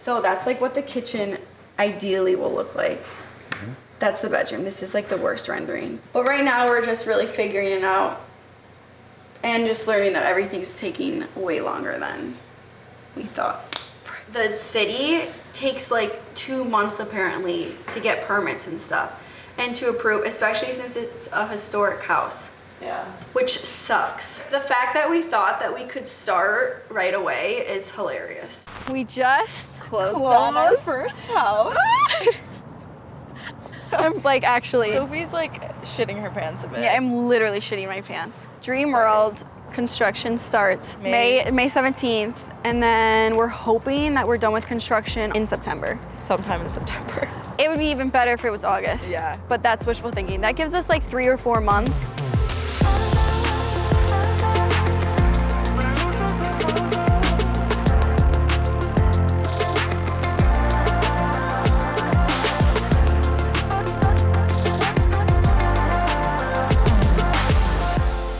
So that's like what the kitchen ideally will look like. Okay. That's the bedroom. This is like the worst rendering. But right now we're just really figuring it out and just learning that everything's taking way longer than we thought. The city takes like 2 months apparently to get permits and stuff and to approve, especially since it's a historic house. Yeah. Which sucks. The fact that we thought that we could start right away is hilarious. We just closed on our first house. I'm like actually. Sophie's like shitting her pants a bit. Yeah, I'm literally shitting my pants. Dream World construction starts May 17th, and then we're hoping that we're done with construction in September. Sometime in September. It would be even better if it was August. Yeah. But that's wishful thinking. That gives us like 3 or 4 months.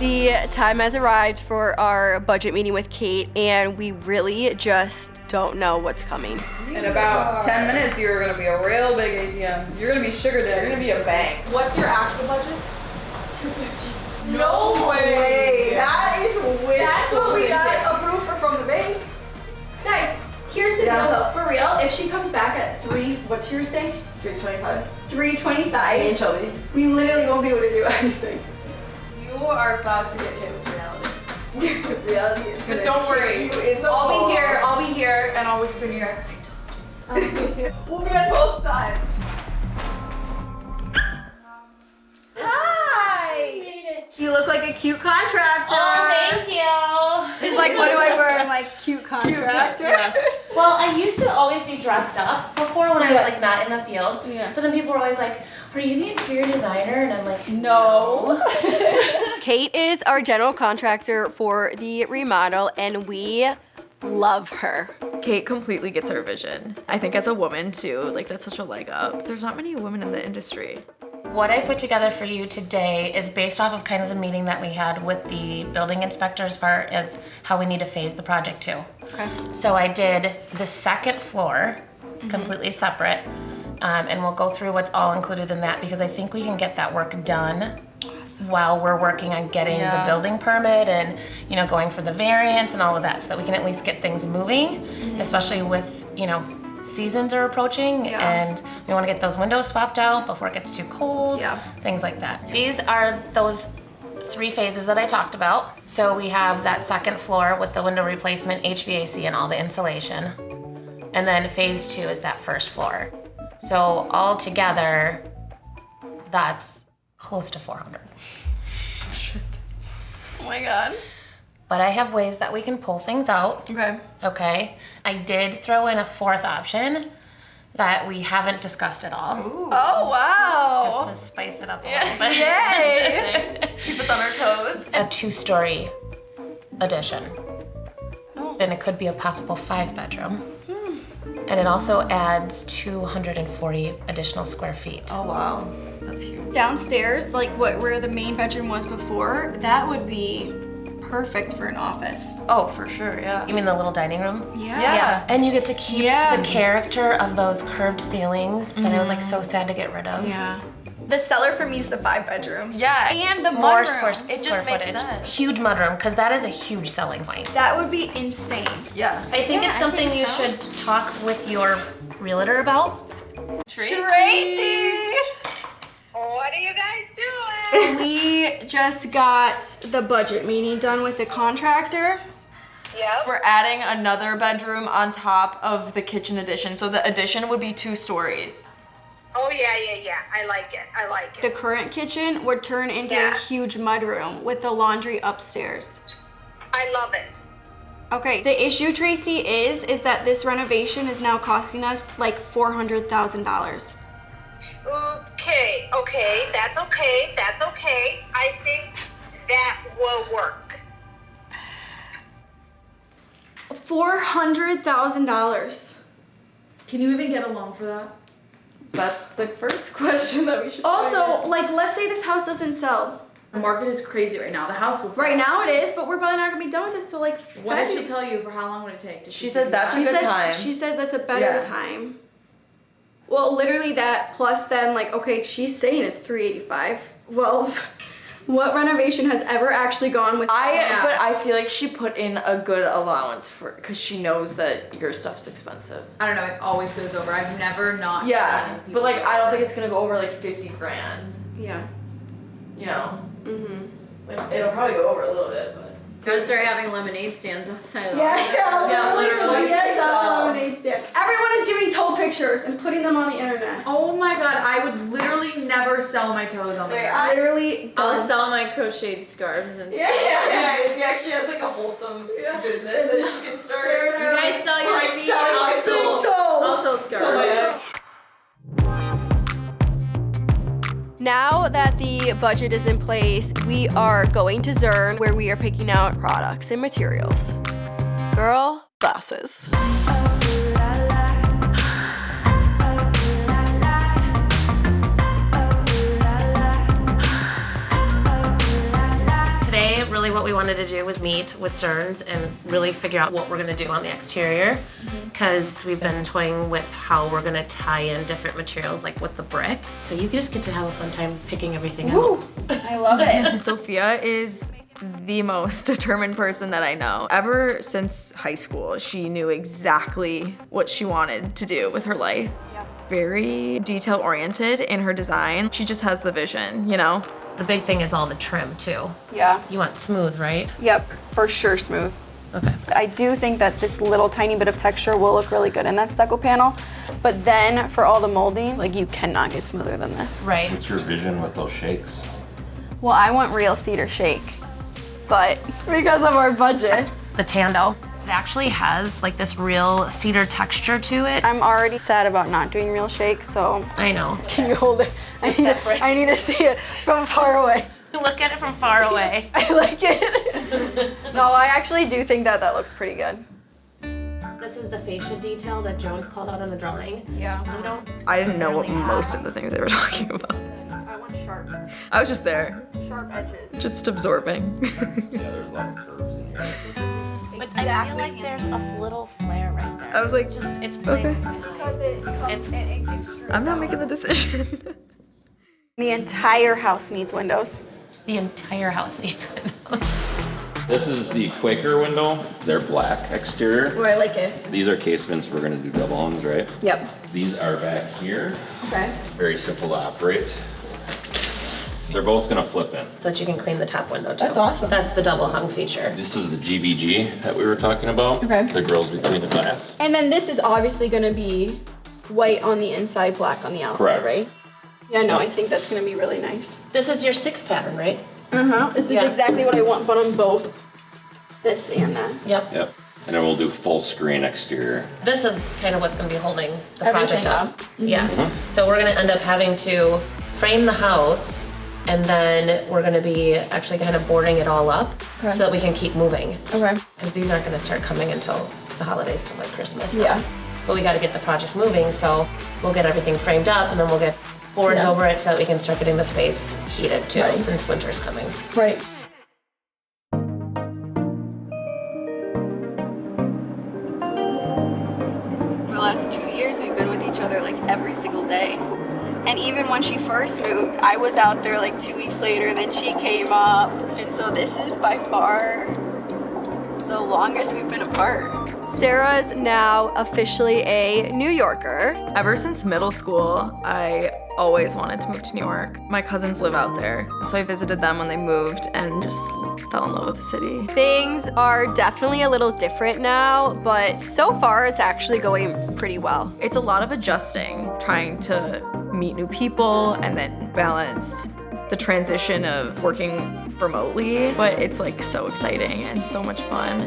The time has arrived for our budget meeting with Kate, and we really just don't know what's coming. In about 10 minutes, you're gonna be a real big ATM. You're gonna be sugar daddy. You're gonna be a bank. What's your actual budget? $250. No way! That is wishful. That's what we got approved for from the bank. Guys, here's the deal though. For real, if she comes back at what's yours thing? 325. 325. Me and Shelby. We literally won't be able to do anything. You are about to get hit with reality. Reality is But don't worry. I'll be here, and I'll whisper in your ear. We'll be on both sides. Hi! You look like a cute contractor. Oh, thank you. She's like, what do I wear? I'm like, cute contractor. Yeah. Well, I used to always be dressed up before when I was like not in the field. Yeah. But then people were always like, are you the interior designer? And I'm like, No. Kate is our general contractor for the remodel, and we love her. Kate completely gets our vision. I think as a woman too, like that's such a leg up. There's not many women in the industry. What I put together for you today is based off of kind of the meeting that we had with the building inspector as far as how we need to phase the project to. Okay. So I did the second floor completely separate, and we'll go through what's all included in that because I think we can get that work done while we're working on getting the building permit and going for the variance and all of that so that we can at least get things moving, especially with seasons are approaching and we want to get those windows swapped out before it gets too cold, things like that. These are those 3 phases that I talked about. So we have that second floor with the window replacement, HVAC, and all the insulation. And then phase 2 is that first floor. So all together, that's close to 400. Shit. Oh my God. But I have ways that we can pull things out. Okay. Okay. I did throw in a 4th option that we haven't discussed at all. Ooh. Oh, wow. Just to spice it up a little bit. Yay. Keep us on our toes. A 2-story addition. Oh. And it could be a possible 5-bedroom. And it also adds 240 additional square feet. Oh wow, that's huge. Downstairs, like where the main bedroom was before, that would be perfect for an office. Oh, for sure, yeah. You mean the little dining room? Yeah. And you get to keep the character of those curved ceilings that I was like so sad to get rid of. Yeah. The cellar for me is the 5 bedrooms. Yeah. And the More mudroom. square It just makes footage. sense. Huge mudroom, because that is a huge selling point. That would be insane. Yeah. I think Yeah, it's I something think you so. should talk with your realtor about. Tracy. What are you guys doing? We just got the budget meeting done with the contractor. Yep. We're adding another bedroom on top of the kitchen addition. So the addition would be 2 stories. Oh, yeah. I like it. The current kitchen would turn into a huge mudroom with the laundry upstairs. I love it. Okay, the issue, Tracy, is that this renovation is now costing us like $400,000. Okay. That's okay. I think that will work. $400,000. Can you even get a loan for that? That's the first question that we should Also, like, let's say this house doesn't sell. The market is crazy right now. The house will sell. Right now it is, but we're probably not gonna be done with this till like What did she February. tell you for how long would it take? Did She said that's a She good said, time. She said that's a better Yeah. time. Well, literally that plus then like, okay, she's saying it's $385. Well, what renovation has ever actually gone with But I feel like she put in a good allowance because she knows that your stuff's expensive. I don't know. It always goes over. I've never not. Yeah, seen people but like go I don't over. think it's gonna go over like 50 grand. Yeah. You know, Mm-hmm. like it'll probably go over a little bit, but. Gotta start having lemonade stands outside. Yeah, literally. Yes, lemonade stand. Everyone is giving toe pictures and putting them on the internet. Oh my god! I would literally never sell my toes on the internet. Literally, I'll sell my crocheted scarves and Yeah. She actually has like a wholesome business that she can start. you guys sell your Like, feet. selling my I'll sell scarves. now that the budget is in place, we are going to Zern where we are picking out products and materials. Girl bosses. Today, really what we wanted to do was meet with Cerns and really figure out what we're gonna do on the exterior. Because we've been toying with how we're gonna tie in different materials like with the brick. So you just get to have a fun time picking everything out. I love it. Sophia is the most determined person that I know. Ever since high school, she knew exactly what she wanted to do with her life. Very detail oriented in her design. She just has the vision, you know? The big thing is all the trim too. Yeah. You want smooth, right? Yep, for sure smooth. Okay. I do think that this little tiny bit of texture will look really good in that stucco panel, but then for all the molding, like you cannot get smoother than this. Right. What's your vision with those shakes? Well, I want real cedar shake, but because of our budget, The Tando. It actually has like this real cedar texture to it. I'm already sad about not doing real shake, so I know. can you hold it? I need to see it from far away. Look at it from far away. I like it. No, I actually do think that that looks pretty good. This is the fascia detail that Jones called out on the drawing. Yeah. You don't I didn't know what most of the things they were talking about. I want sharp I was just there, edges. just absorbing. Yeah, there's a lot of curves in here. But I feel like there's a little flare right there. I was like, It's okay. Because it extrudes. I'm not making the decision. The entire house needs windows. The entire house needs windows. This is the Quaker window. They're black exterior. Oh, I like it. These are casements we're gonna do double hungs, right? Yep. These are back here. Okay. Very simple to operate. They're both gonna flip in. So that you can clean the top window too. That's awesome. That's the double hung feature. This is the GBG that we were talking about. Okay. The grills between the glass. And then this is obviously gonna be white on the inside, black on the outside, Correct. right? Yeah, no, I think that's gonna be really nice. This is your 6 pattern, right? This is Yeah. exactly what I want, but on both this and that. Yep. Yep. And then we'll do full screen exterior. This is kind of what's going to be holding the Everything project up. up. Yeah. So we're going to end up having to frame the house, and then we're going to be actually kind of boarding it all up so that we can keep moving. Okay. Because these aren't going to start coming until the holidays, till like Christmas. Yeah. But we got to get the project moving, so we'll get everything framed up, and then we'll get boards Yeah. over it so that we can start getting the space heated too, Right. since winter's coming. Right. For the last 2 years, we've been with each other like every single day. And even when she first moved, I was out there like 2 weeks later, then she came up. And so this is by far the longest we've been apart. Sarah's now officially a New Yorker. Ever since middle school, I always wanted to move to New York. My cousins live out there, so I visited them when they moved and just fell in love with the city. Things are definitely a little different now, but so far it's actually going pretty well. It's a lot of adjusting, trying to meet new people and then balance the transition of working remotely, but it's like so exciting and so much fun.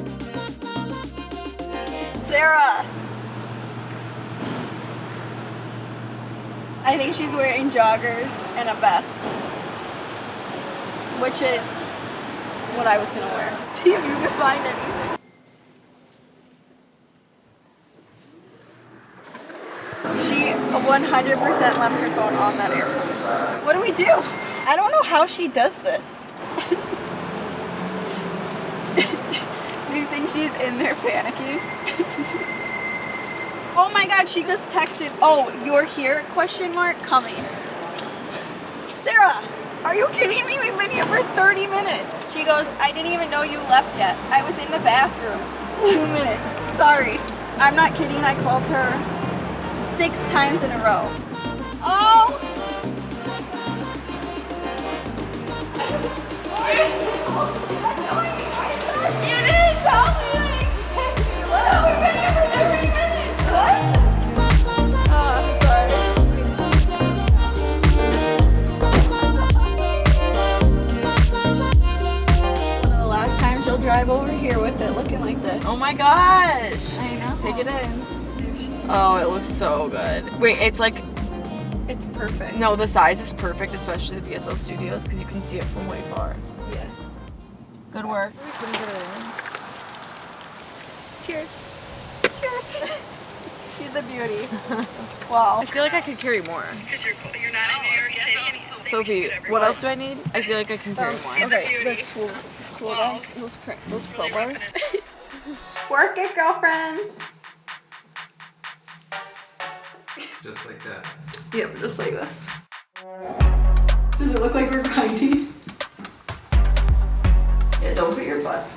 Sarah! I think she's wearing joggers and a vest, which is what I was gonna wear. See if you can find anything. She 100% left her phone on that airplane. What do we do? I don't know how she does this. Do you think she's in there panicking? Oh my god, she just texted, oh, you're here, question mark, coming. Sarah, are you kidding me? We've been here for 30 minutes. She goes, I didn't even know you left yet. I was in the bathroom. 2 minutes. Sorry. I'm not kidding, I called her 6 times in a row. Oh! You didn't tell me! Look, we've been here for 30 minutes! What? Oh, I'm sorry. The last time she'll drive over here with it looking like this. Oh my gosh. I know. Take it in. Oh, it looks so good. Wait, it's like, It's perfect. no, the size is perfect, especially the VSL Studios, because you can see it from way far. Yeah. Good work. Cheers. Cheers. She's a beauty. Wow. I feel like I could carry more. Because you're not in New York City. Sophie, what else do I need? I feel like I can carry more. Okay, the cool guys, those pro bars. Work it, girlfriend. Just like that. Yep, just like this. Does it look like we're grinding? Yeah, don't put your butt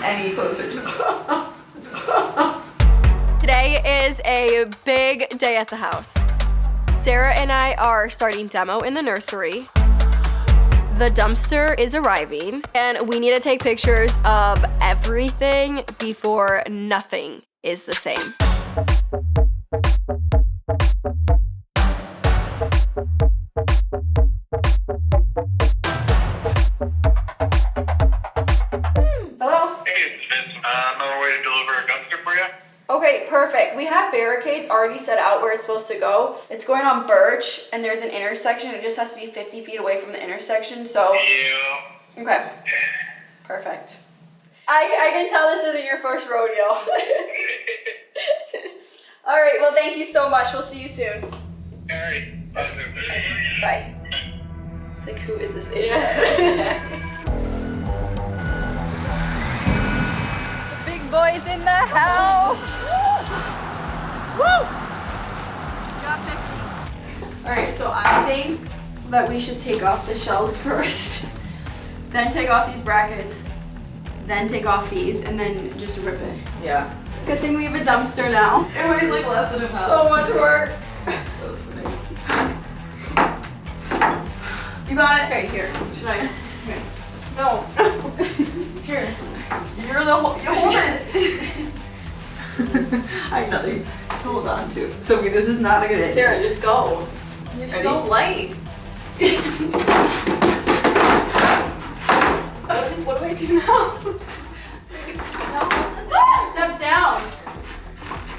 any closer to me. Today is a big day at the house. Sarah and I are starting demo in the nursery. The dumpster is arriving, and we need to take pictures of everything before nothing is the same. Hello? Hey, it's Vince. I'm on my way to deliver a dumpster for you. Okay, perfect. We have barricades already set out where it's supposed to go. It's going on Birch, and there's an intersection. It just has to be 50 feet away from the intersection, so... Yeah. Okay. Perfect. I can tell this isn't your first rodeo. All right, well, thank you so much. We'll see you soon. All right. Bye. It's like, who is this idiot? The big boys in the house. Woo! Got 50. All right, so I think that we should take off the shelves first, then take off these brackets, then take off these, and then just rip it. Yeah. Good thing we have a dumpster now. It weighs like less than a pound. So much work. That was funny. You got it? Okay, here. Should I? Here. No. Here. You're the whole, you hold it. I have nothing to hold on to. Sophie, this is not a good idea. Sarah, just go. You're Ready? so light. What do I do now? Step down.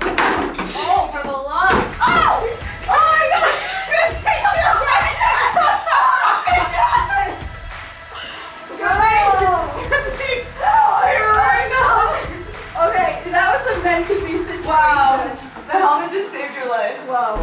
Oh, for the love. Oh! Oh my god! Okay, that was a meant to be situation. Wow. The helmet just saved your life. Wow.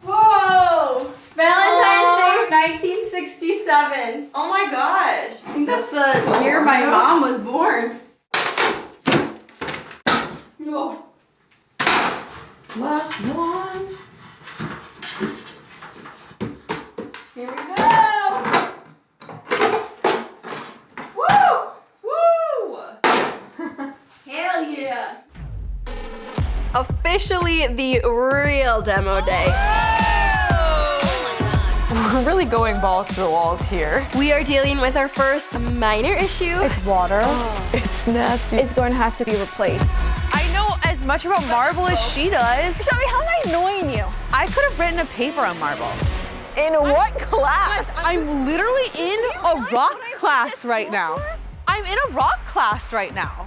Whoa! Valentine's Day of 1967. Oh my gosh. I think that's the year my mom was born. Whoa. Last one. Here we go. Woo! Woo! Hell yeah. Officially the real demo day. We're really going balls to the walls here. We are dealing with our first minor issue. It's water. It's nasty. It's going to have to be replaced. I know as much about marble as she does. Shelby, how am I annoying you? I could have written a paper on marble. In what class? I'm literally in a rock class right now. I'm in a rock class right now.